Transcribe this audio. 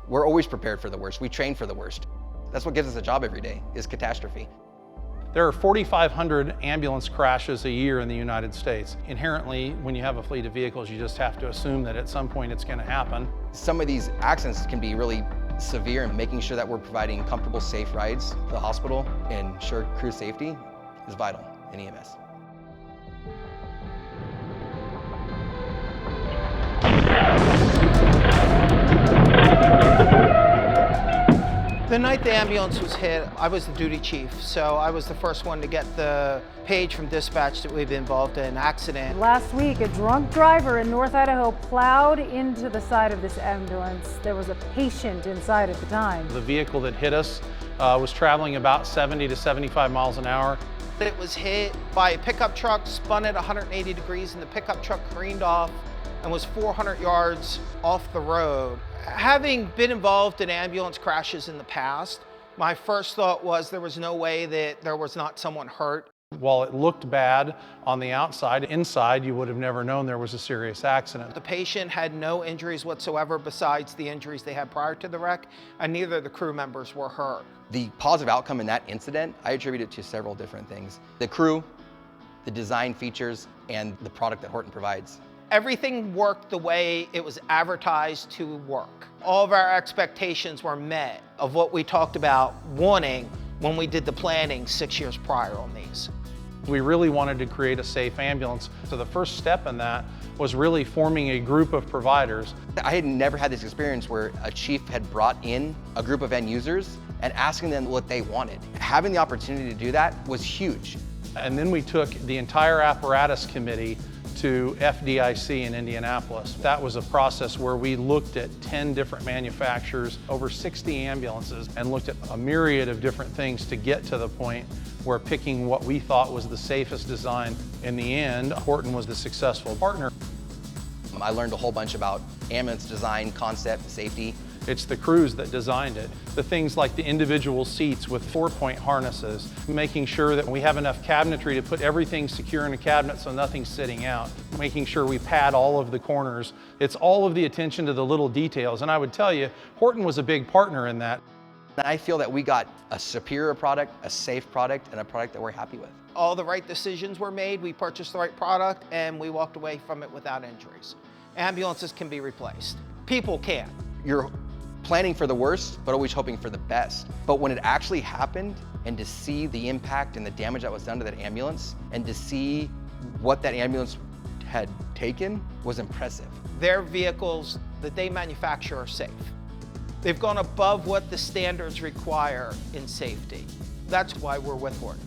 We're always prepared for the worst. We train for the worst. That's what gives us a job every day, is catastrophe. There are 4,500 ambulance crashes a year in the United States. Inherently, when you have a fleet of vehicles, you just have to assume that at some point it's going to happen. Some of these accidents can be really severe, and making sure that we're providing comfortable, safe rides to the hospital and ensure crew safety is vital in EMS. The night the ambulance was hit, I was the duty chief, so I was the first one to get the page from dispatch that we've been involved in an accident. Last week, a drunk driver in North Idaho plowed into the side of this ambulance. There was a patient inside at the time. The vehicle that hit us was traveling about 70 to 75 miles an hour. It was hit by a pickup truck, spun at 180 degrees, and the pickup truck careened off and was 400 yards off the road. Having been involved in ambulance crashes in the past, my first thought was there was no way that there was not someone hurt. While it looked bad on the outside, inside you would have never known there was a serious accident. The patient had no injuries whatsoever besides the injuries they had prior to the wreck, and neither of the crew members were hurt. The positive outcome in that incident, I attribute it to several different things. The crew, the design features, and the product that Horton provides. Everything worked the way it was advertised to work. All of our expectations were met of what we talked about wanting when we did the planning 6 years prior on these. We really wanted to create a safe ambulance. So the first step in that was really forming a group of providers. I had never had this experience where a chief had brought in a group of end users and asking them what they wanted. Having the opportunity to do that was huge. And then we took the entire apparatus committee to FDIC in Indianapolis. That was a process where we looked at 10 different manufacturers, over 60 ambulances, and looked at a myriad of different things to get to the point where picking what we thought was the safest design. In the end, Horton was the successful partner. I learned a whole bunch about ambulance design, concept, safety. It's the crews that designed it. The things like the individual seats with 4-point harnesses, making sure that we have enough cabinetry to put everything secure in a cabinet so nothing's sitting out, making sure we pad all of the corners. It's all of the attention to the little details. And I would tell you, Horton was a big partner in that. I feel that we got a superior product, a safe product, and a product that we're happy with. All the right decisions were made, we purchased the right product, and we walked away from it without injuries. Ambulances can be replaced. People can't. You're planning for the worst, but always hoping for the best. But when it actually happened, and to see the impact and the damage that was done to that ambulance, and to see what that ambulance had taken, was impressive. Their vehicles that they manufacture are safe. They've gone above what the standards require in safety. That's why we're with Horton.